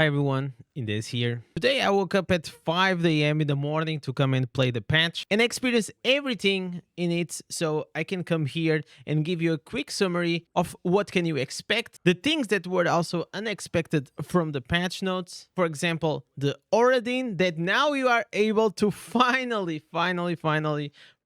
Hi everyone, Indez here. Today I woke up at 5 a.m. in the morning to come and play the patch and experience everything in it, so I can come here and give you a quick summary of what can you expect, the things that were also unexpected from the patch notes. For example, the Horadim, that now you are able to finally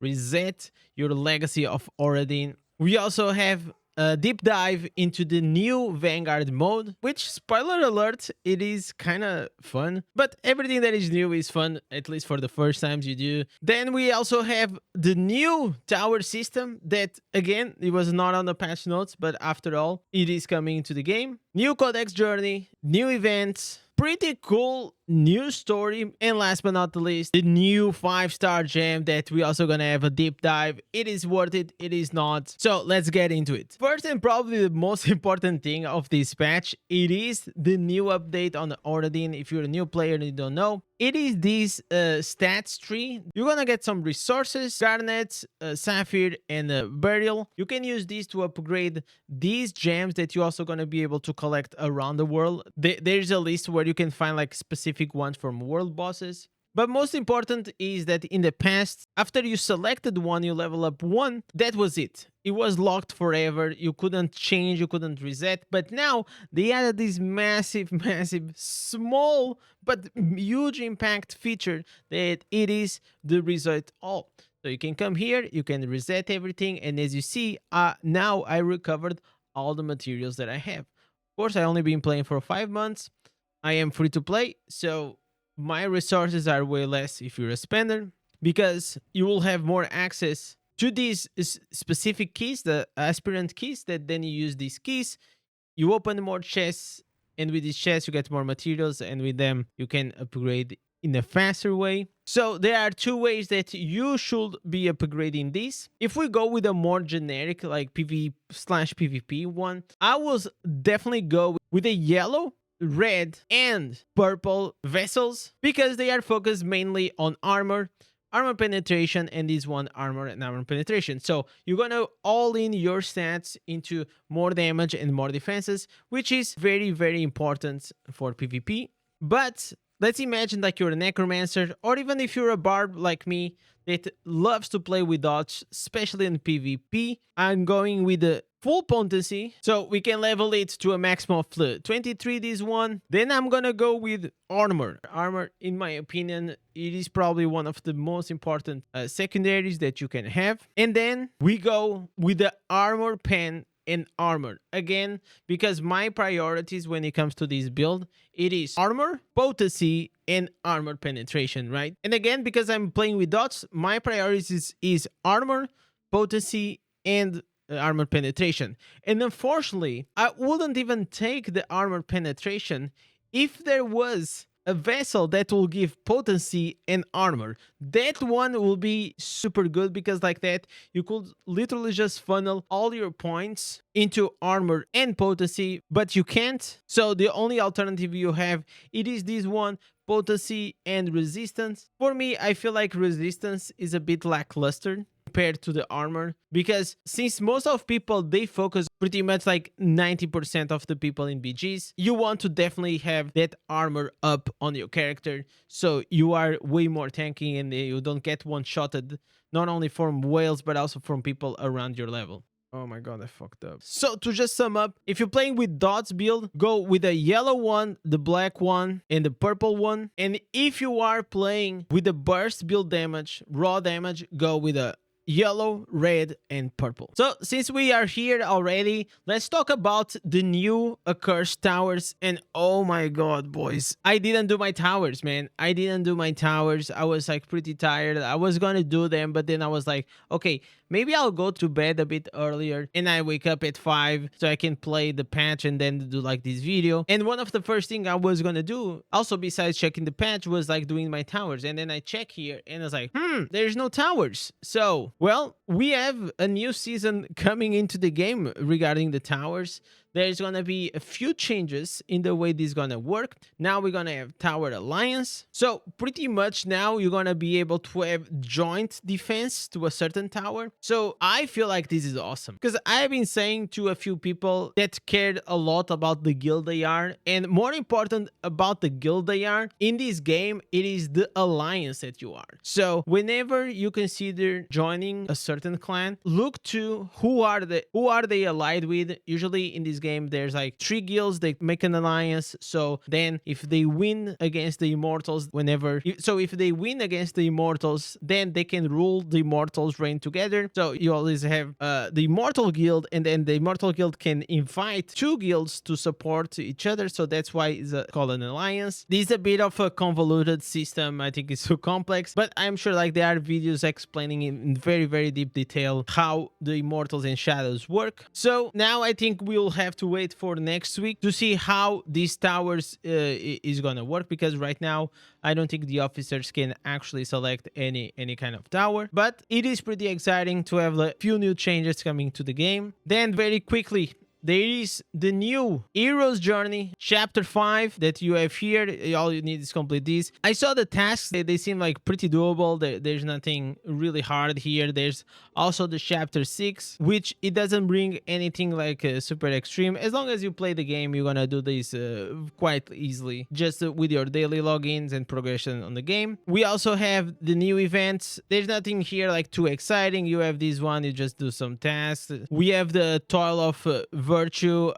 reset your legacy of Horadim. We also have a deep dive into the new Vanguard mode, which, spoiler alert, it is kind of fun, but everything that is new is fun, at least for the first times you do. Then we also have the new tower system that, again, it was not on the patch notes, but after all, it is coming into the game. New codex journey, new events, pretty cool new story, and last but not the least, the new 5-star gem that we also gonna have a deep dive. It is worth it, it is not. So let's get into it. First, and probably the most important thing of this patch, it is the new update on the Horadim. If you're a new player and you don't know, it is this stats tree. You're gonna get some resources, garnet, sapphire, and beryl. You can use these to upgrade these gems that you're also gonna be able to collect around the world. There's a list where you can find like specific ones from world bosses. But most important is that in the past, after you selected one, you level up one, that was it. It was locked forever. You couldn't change, you couldn't reset. But now they added this massive, small, but huge impact feature that it is the reset all. So you can come here, you can reset everything. And as you see, now I recovered all the materials that I have. Of course, I only been playing for 5 months. I am free to play, so my resources are way less if you're a spender, because you will have more access to these specific keys, the aspirant keys, that then you use these keys, you open more chests, and with these chests you get more materials, and with them you can upgrade in a faster way. So there are two ways that you should be upgrading this. If we go with a more generic like PvP/PvP one, I will definitely go with a yellow, red, and purple vessels, because they are focused mainly on armor penetration, and this one armor and armor penetration. So you're gonna all in your stats into more damage and more defenses, which is very important for PvP. But let's imagine like you're a necromancer, or even if you're a bard like me that loves to play with dodge, especially in PvP. I'm going with the full potency, so we can level it to a maximum of 23 this one. Then I'm gonna go with armor. Armor, in my opinion, it is probably one of the most important secondaries that you can have. And then we go with the armor pen and armor, again, because my priorities when it comes to this build, it is armor, potency, and armor penetration, right? And again, because I'm playing with dots, my priorities is armor, potency, and armor penetration. And unfortunately, I wouldn't even take the armor penetration if there was a vessel that will give potency and armor. That one will be super good, because like that you could literally just funnel all your points into armor and potency, but you can't. So the only alternative you have, it is this one, potency and resistance. For me, I feel like resistance is a bit lackluster compared to the armor, because since most of people, they focus pretty much like 90% of the people in BGs, you want to definitely have that armor up on your character, so you are way more tanky and you don't get one-shotted, not only from whales but also from people around your level. Oh my god, I fucked up. So to just sum up, if you're playing with dots build, go with the yellow one, the black one, and the purple one. And if you are playing with the burst build damage, raw damage, go with a yellow, red, and purple. So since we are here already, let's talk about the new Accursed towers. And oh my god, boys, I didn't do my towers, man. I didn't do my towers. I was like pretty tired. I was gonna do them, but then I was like, okay, maybe I'll go to bed a bit earlier and I wake up at 5 so I can play the patch and then do like this video. And one of the first thing I was gonna do, also besides checking the patch, was like doing my towers. And then I check here and I was like, there's no towers. So, well, we have a new season coming into the game regarding the towers. there's gonna be a few changes in the way this is gonna work. Now we're gonna have Tower Alliance. So pretty much now you're gonna be able to have joint defense to a certain tower. So I feel like this is awesome because I've been saying to a few people that cared a lot about the guild they are, and more important about the guild they are in this game, it is the alliance that you are. So whenever you consider joining a certain clan, look to who are they allied with. Usually in this game there's like 3 guilds, they make an alliance. So then if they win against the immortals, if they win against the immortals, then they can rule the immortals reign together. So you always have the immortal guild, and then the immortal guild can invite 2 guilds to support each other. So that's why it's called an alliance. This is a bit of a convoluted system. I think it's too complex, but I'm sure like there are videos explaining in very, very deep detail how the immortals and shadows work. So now I think we'll have to wait for next week to see how these towers is gonna work, because right now I don't think the officers can actually select any kind of tower, but it is pretty exciting to have a few new changes coming to the game. Then very quickly, there is the new Hero's Journey Chapter 5 that you have here. All you need is complete this. I saw the tasks. They seem like pretty doable. There's nothing really hard here. There's also the Chapter 6, which it doesn't bring anything like super extreme. As long as you play the game, you're gonna do this quite easily, just with your daily logins and progression on the game. We also have the new events. There's nothing here like too exciting. You have this one, you just do some tasks. We have the Toil of Virtue.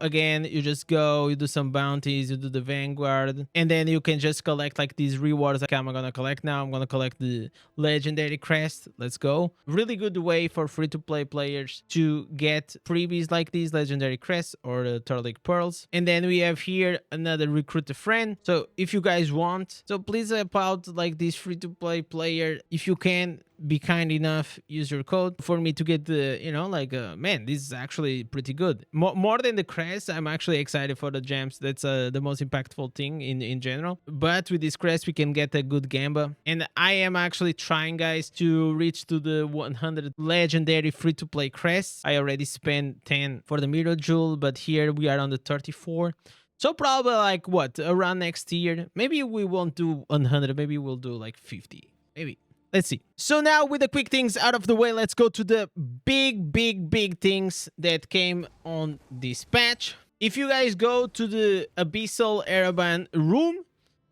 Again, you just go, you do some bounties, you do the Vanguard, and then you can just collect like these rewards. Like I'm gonna collect now. I'm gonna collect the legendary crest. Let's go. Really good way for free-to-play players to get freebies like these legendary crests or the Turtleic Pearls. And then we have here another recruit a friend. So if you guys want, so please help out like this free-to-play player. If you can, be kind enough, use your code for me to get the, man, this is actually pretty good. More than the crest, I'm actually excited for the gems. That's the most impactful thing in general. But with this crest, we can get a good gamba. And I am actually trying, guys, to reach to the 100 legendary free-to-play crests. I already spent 10 for the Mirror Jewel, but here we are on the 34. So probably like what, around next year, maybe we won't do 100, maybe we'll do like 50, maybe. Let's see. So now with the quick things out of the way, let's go to the big things that came on this patch. If you guys go to the Abyssal Ereban room,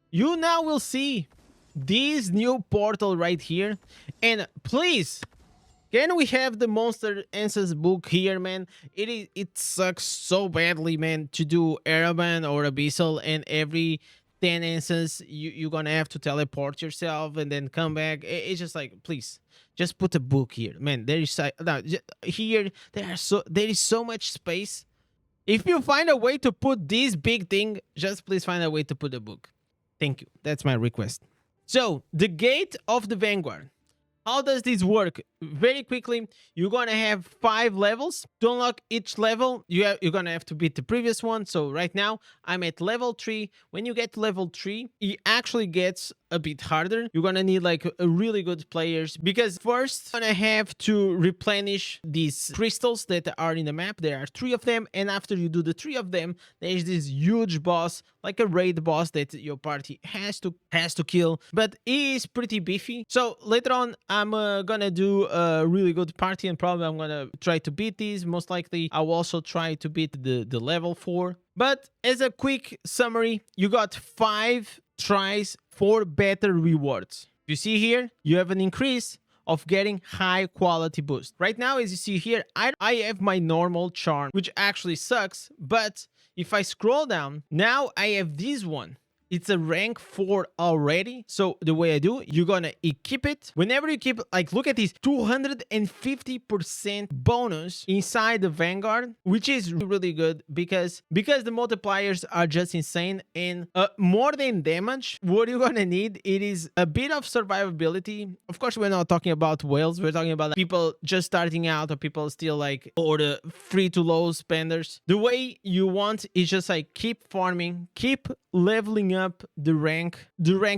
you now will see this new portal right here. And please, can we have the Monster Answers book here, man? It sucks so badly, man, to do Ereban or Abyssal, and every 10 instances you're gonna have to teleport yourself and then come back. It's just like, please just put a book here, man. There is here there is so much space. If you find a way to put this big thing, just please find a way to put a book. Thank you. That's my request. So the Gate of the Vanguard, how does this work? Very quickly, you're gonna have 5 levels. To unlock each level, you're gonna have to beat the previous one. So right now I'm at level 3. When you get to level 3, it actually gets a bit harder. You're gonna need like a really good players, because first you're gonna have to replenish these crystals that are in the map. There are 3 of them, and after you do the 3 of them, there's this huge boss, like a raid boss that your party has to kill, but it is pretty beefy. So later on I'm gonna do a really good party, and probably I'm gonna try to beat these. Most likely I'll also try to beat the level 4. But as a quick summary, you got 5 tries for better rewards. You see here, you have an increase of getting high quality boost. Right now, as you see here, I have my normal charm, which actually sucks. But if I scroll down, now I have this one. It's a rank 4 already. So the way I do, you're gonna equip it. Whenever you keep, like, look at this 250% bonus inside the Vanguard, which is really good because the multipliers are just insane. And more than damage, what you're gonna need, it is a bit of survivability. Of course, we're not talking about whales. We're talking about like, people just starting out, or people still like, or the free to low spenders. The way you want is just like keep farming, keep leveling up the rank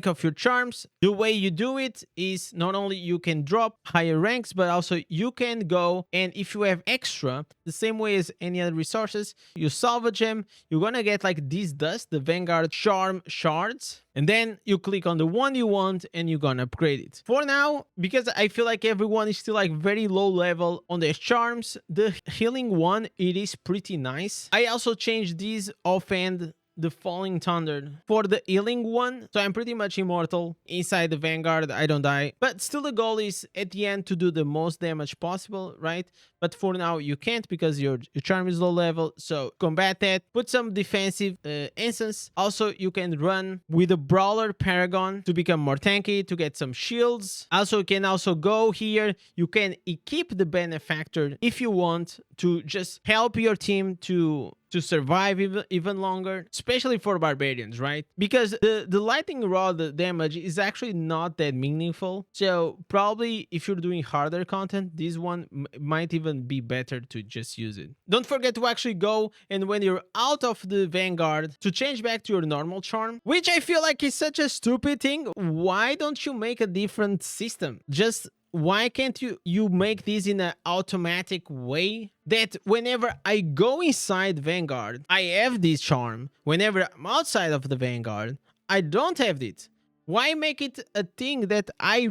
of your charms. The way you do it is not only you can drop higher ranks, but also you can go, and if you have extra, the same way as any other resources, you salvage them, you're gonna get like this dust, the Vanguard charm shards, and then you click on the one you want and you're gonna upgrade it. For now, because I feel like everyone is still like very low level on their charms, the healing one, it is pretty nice. I also changed these offhand, the Falling Thunder, for the healing one, so I'm pretty much immortal inside the Vanguard. I don't die, but still the goal is at the end to do the most damage possible, right? But for now you can't because your charm is low level, so combat that. Put some defensive instance. Also, you can run with a brawler Paragon to become more tanky, to get some shields. Also, you can also go here, you can equip the Benefactor if you want, to just help your team to survive even longer, especially for barbarians, right? Because the lightning rod damage is actually not that meaningful, so probably if you're doing harder content, this one might even be better to just use it. Don't forget to actually go, and when you're out of the Vanguard, to change back to your normal charm, which I feel like is such a stupid thing. Why don't you make a different system? Just why can't you make this in an automatic way, that whenever I go inside Vanguard, I have this charm. Whenever I'm outside of the Vanguard, I don't have it. Why make it a thing that I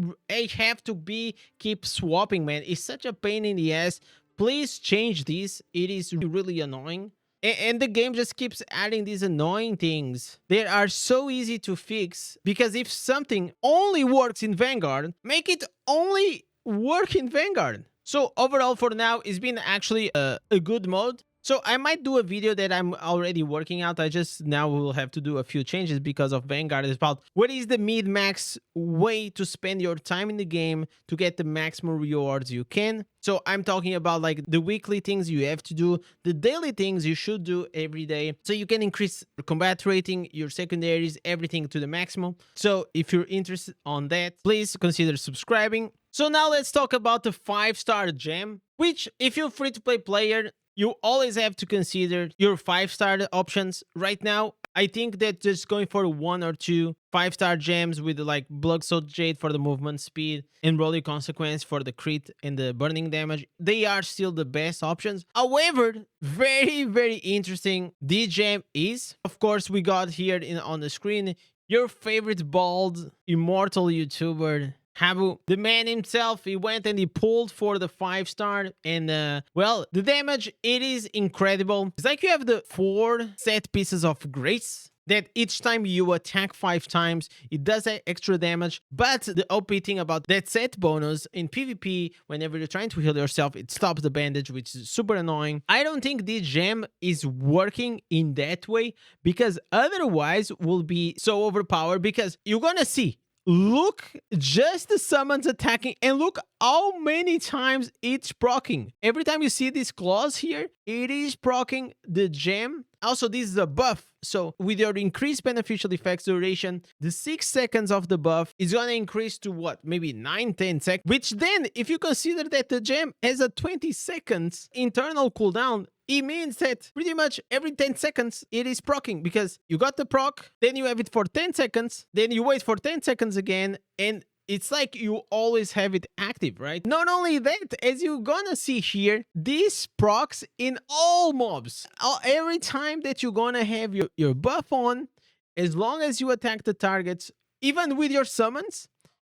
have to keep swapping, man? It's such a pain in the ass. Please change this. It is really annoying. And the game just keeps adding these annoying things that are so easy to fix, because if something only works in Vanguard, make it only work in Vanguard. So overall, for now, it's been actually a good mode. So I might do a video that I'm already working out. I just now will have to do a few changes because of Vanguard. It's about what is the mid-max way to spend your time in the game to get the maximum rewards you can. So I'm talking about like the weekly things you have to do, the daily things you should do every day, so you can increase your combat rating, your secondaries, everything to the maximum. So if you're interested on that, please consider subscribing. So now let's talk about the 5-star gem, which if you're free-to-play player, you always have to consider your 5-star options. Right now, I think that just going for 1 or 2 5-star gems with like Bloodsoaked Jade for the movement speed and Rolling Consequence for the crit and the burning damage, they are still the best options. However, very, very interesting this gem is, of course, we got here on the screen, your favorite bald immortal YouTuber, Habu, the man himself. He went and he pulled for the 5-star, and well, the damage, it is incredible. It's like you have the 4 set pieces of grace that each time you attack 5 times, it does that extra damage. But the OP thing about that set bonus in PvP, whenever you're trying to heal yourself, it stops the bandage, which is super annoying. I don't think this gem is working in that way, because otherwise will be so overpowered, because you're gonna see, look, just the summons attacking, and look how many times it's proccing. Every time you see this clause here, it is proccing the gem. Also, this is a buff, so with your increased beneficial effects duration, the 6 seconds of the buff is gonna increase to what, maybe 9-10 seconds, which then, if you consider that the gem has a 20 seconds internal cooldown, it means that pretty much every 10 seconds it is proccing, because you got the proc, then you have it for 10 seconds, then you wait for 10 seconds again, and it's like you always have it active, right? Not only that, as you're gonna see here, this procs in all mobs. Every time that you're gonna have your buff on, as long as you attack the targets, even with your summons,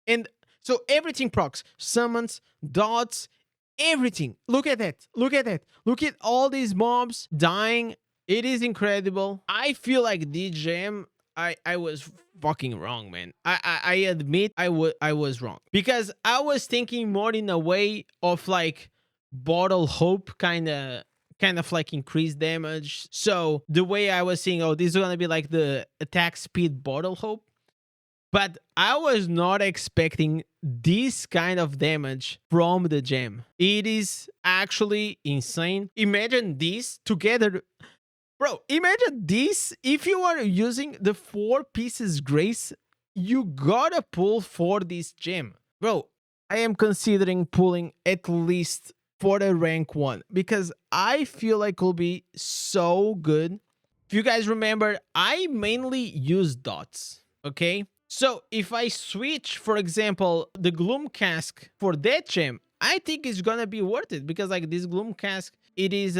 and so everything procs. Summons, dots, everything. Look at that. Look at that. Look at all these mobs dying. It is incredible. I feel like this gem, I was fucking wrong, man. I admit I was wrong, because I was thinking more in a way of like bottle hope, kind of like increased damage. So the way I was seeing, oh, this is gonna be like the attack speed bottle hope, but I was not expecting this kind of damage from the gem. It is actually insane. Imagine this together. Bro, imagine this. If you are using the 4 pieces grace, you gotta pull for this gem. Bro, I am considering pulling at least for the rank 1, because I feel like it will be so good If you guys remember, I mainly use dots, okay? So if I switch, for example, the Gloom Cask for that gem, I think it's gonna be worth it, because like this Gloom Cask, it is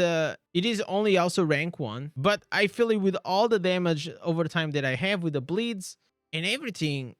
only also rank 1, but I feel it with all the damage over time that I have with the bleeds and everything,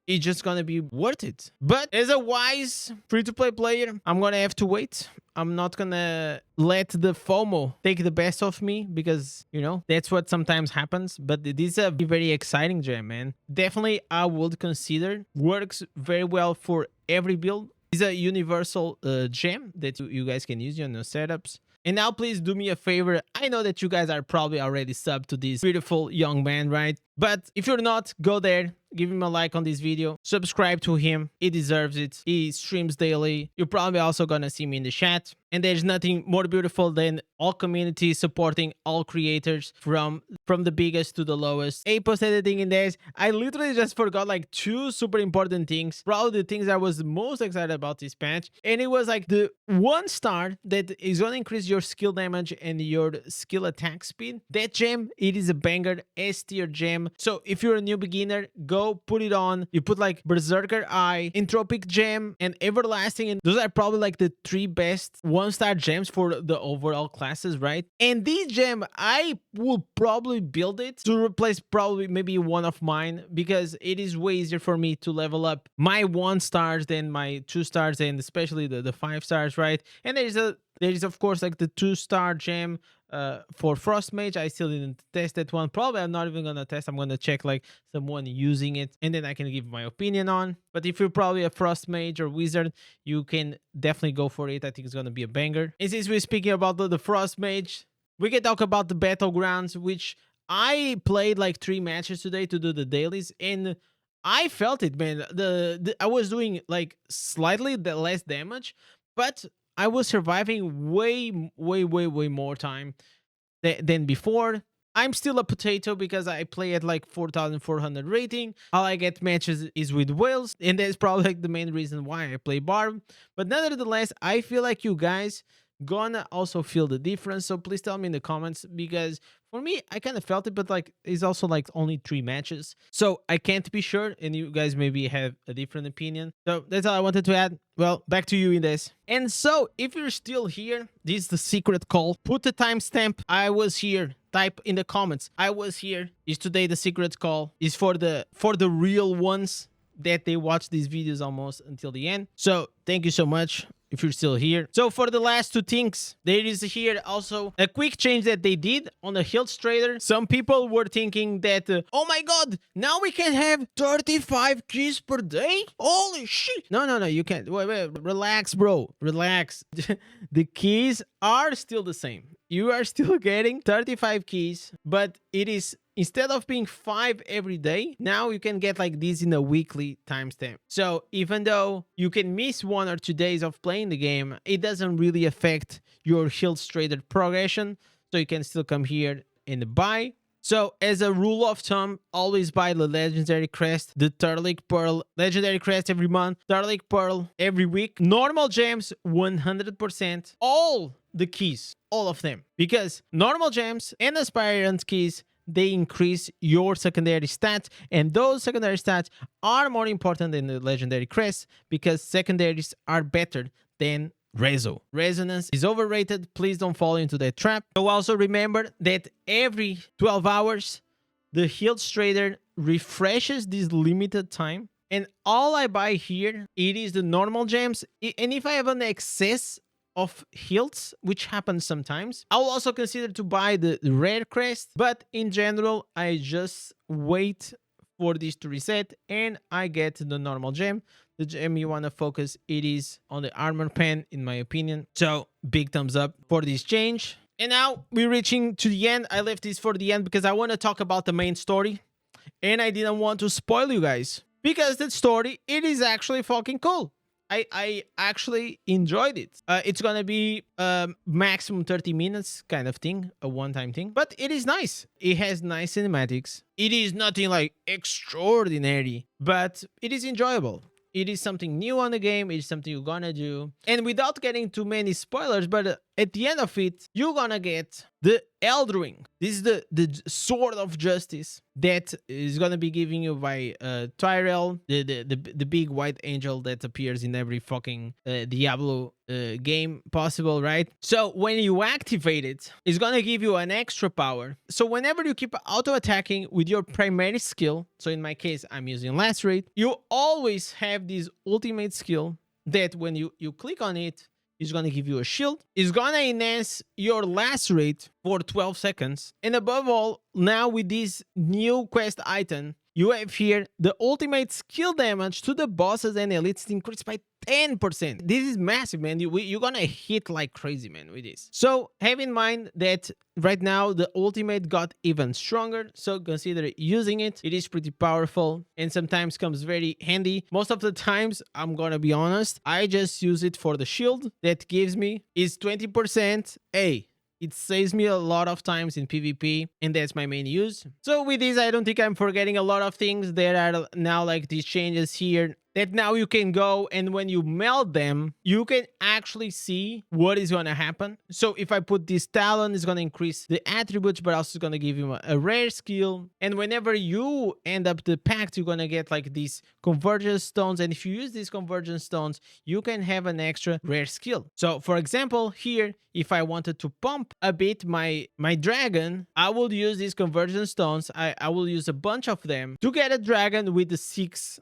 it's just gonna be worth it. But as a wise free-to-play player, I'm gonna have to wait. I'm not gonna let the FOMO take the best of me, because, you know, that's what sometimes happens. But it is a very exciting gem, man. Definitely, I would consider. Works very well for every build. It's a universal gem that you guys can use on your setups. And now please do me a favor. I know that you guys are probably already subbed to this beautiful young man, right? But if you're not, go there, give him a like on this video, subscribe to him. He deserves it. He streams daily. You're probably also gonna see me in the chat. And there's nothing more beautiful than all communities supporting all creators from the biggest to the lowest. Hey, post-editing Indez. I literally just forgot like 2 super important things. Probably the things I was most excited about this patch. And it was like the 1 star that is gonna increase your skill damage and your skill attack speed. That gem, it is a banger, S tier gem. So if you're a new beginner, go put it on. You put like Berserker Eye, Entropic Gem, and Everlasting, and those are probably like the 3 best 1-star gems for the overall classes, right? And this gem, I will probably build it to replace probably maybe one of mine, because it is way easier for me to level up my 1 stars than my 2 stars, and especially the 5 stars, right? And there is of course like the 2-star gem for Frost Mage. I still didn't test that one. Probably I'm not even gonna test. I'm gonna check like someone using it, and then I can give my opinion on. But if you're probably a Frost Mage or Wizard, you can definitely go for it. I think it's gonna be a banger. And since we're speaking about the Frost Mage, we can talk about the Battlegrounds, which I played like 3 matches today to do the dailies, and I felt it, man. I was doing like slightly less damage, but I was surviving way more time than before. I'm still a potato because I play at like 4,400 rating. All I get matches is with whales, and that's probably like the main reason why I play Barb. But nevertheless, I feel like you guys gonna also feel the difference. So please tell me in the comments, because for me, I kind of felt it, but like it's also like only 3 matches, so I can't be sure, and you guys maybe have a different opinion. So that's all I wanted to add. Well, back to you in this. And so if you're still here, this is the secret call. Put the timestamp. I was here. Type in the comments, I was here. Is today the secret call? Is for the real ones that they watch these videos almost until the end. So thank you so much if you're still here. So for the last 2 things, there is here also a quick change that they did on the HILT trader. Some people were thinking that, oh my god, now we can have 35 keys per day? Holy shit. No, you can't. Wait, relax, bro. Relax. The keys are still the same. You are still getting 35 keys, but it is, instead of being 5 every day, now you can get like this in a weekly timestamp. So even though you can miss 1 or 2 days of playing the game, it doesn't really affect your HILT trader progression. So you can still come here and buy. So as a rule of thumb, always buy the legendary crest, the Turtleic Pearl, legendary crest every month, Turtleic Pearl every week, normal gems 100%, all the keys, all of them, because normal gems and aspirant keys, they increase your secondary stats, and those secondary stats are more important than the legendary crest, because secondaries are better than Rezo. Resonance is overrated. Please don't fall into that trap. So also remember that every 12 hours, the HILT trader refreshes this limited time, and all I buy here, it is the normal gems. And if I have an excess of HILTs, which happens sometimes, I will also consider to buy the rare crest, but in general, I just wait for this to reset and I get the normal gem. The gem you want to focus, it is on the armor pen, in my opinion. So big thumbs up for this change. And now we're reaching to the end. I left this for the end because I want to talk about the main story, and I didn't want to spoil you guys, because that story, it is actually fucking cool. I actually enjoyed it. It's gonna be maximum 30 minutes kind of thing, a one-time thing, but it is nice. It has nice cinematics. It is nothing like extraordinary, but it is enjoyable. It is something new on the game. It is something you're gonna do. And without getting too many spoilers, but at the end of it, you're gonna get the Eldring. This is the sword of justice that is gonna be giving you by Tyrell, the big white angel that appears in every fucking Diablo game possible, right? So when you activate it, it's gonna give you an extra power. So whenever you keep auto attacking with your primary skill, so in my case I'm using Lacerate, you always have this ultimate skill that when you click on it, it's gonna give you a shield. It's gonna enhance your Lacerate for 12 seconds. And above all, now with this new quest item, you have here the ultimate skill damage to the bosses and elites increased by 10%. This is massive, man. You're gonna hit like crazy, man, with this. So have in mind that right now the ultimate got even stronger, so consider using it. It is pretty powerful and sometimes comes very handy. Most of the times, I'm gonna be honest, I just use it for the shield that gives me is 20%. Hey, it saves me a lot of times in PvP, and that's my main use. So with this, I don't think I'm forgetting a lot of things. There are now like these changes here that now you can go, and when you melt them, you can actually see what is going to happen. So if I put this talon, it's going to increase the attributes, but also going to give you a rare skill. And whenever you end up the pact, you're going to get like these convergence stones. And if you use these convergence stones, you can have an extra rare skill. So for example, here, if I wanted to pump a bit my dragon, I will use these convergence stones. I will use a bunch of them to get a dragon with the 6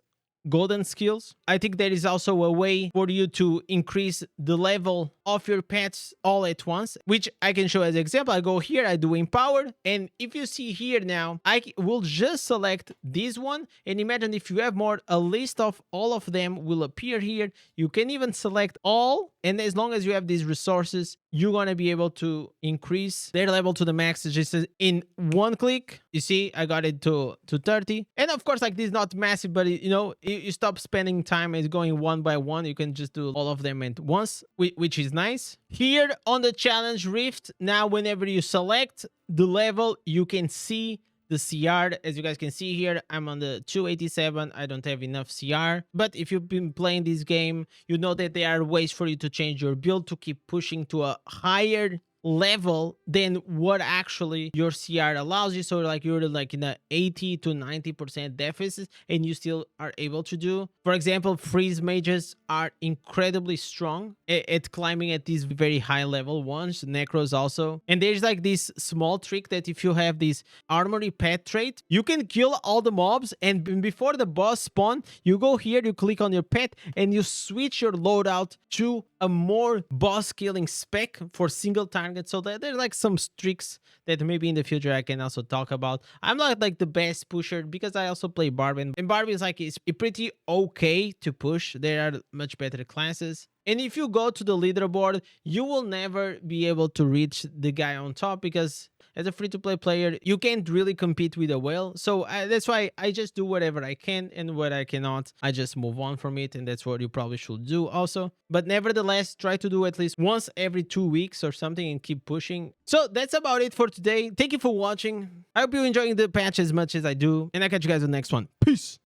golden skills. I think there is also a way for you to increase the level of your pets all at once, which I can show as an example. I go here, I do empower, and if you see here now, I will just select this one, and imagine if you have more, a list of all of them will appear here. You can even select all, and as long as you have these resources, you're gonna be able to increase their level to the max just in one click. You see, I got it to 30, and of course, like this is not massive, but you know, you stop spending time as going one by one. You can just do all of them at once, which is nice. Here on the challenge rift, now whenever you select the level, you can see the CR. As you guys can see here, I'm on the 287. I don't have enough CR, but if you've been playing this game, you know that there are ways for you to change your build to keep pushing to a higher level than what actually your CR allows you. So like you're like in a 80 to 90% deficit and you still are able to do. For example, freeze mages are incredibly strong at climbing at these very high level ones. Necros also. And there's like this small trick that if you have this armory pet trait, you can kill all the mobs, and before the boss spawn, you go here, you click on your pet, and you switch your loadout to a more boss killing spec for single target. So there's like some tricks that maybe in the future I can also talk about. I'm not like the best pusher because I also play Barbie, and Barbie is like it's pretty okay to push. There are much better classes. And if you go to the leaderboard, you will never be able to reach the guy on top because as a free-to-play player, you can't really compete with a whale. So that's why I just do whatever I can, and what I cannot, I just move on from it. And that's what you probably should do also. But nevertheless, try to do at least once every 2 weeks or something and keep pushing. So that's about it for today. Thank you for watching. I hope you're enjoying the patch as much as I do. And I'll catch you guys in the next one. Peace.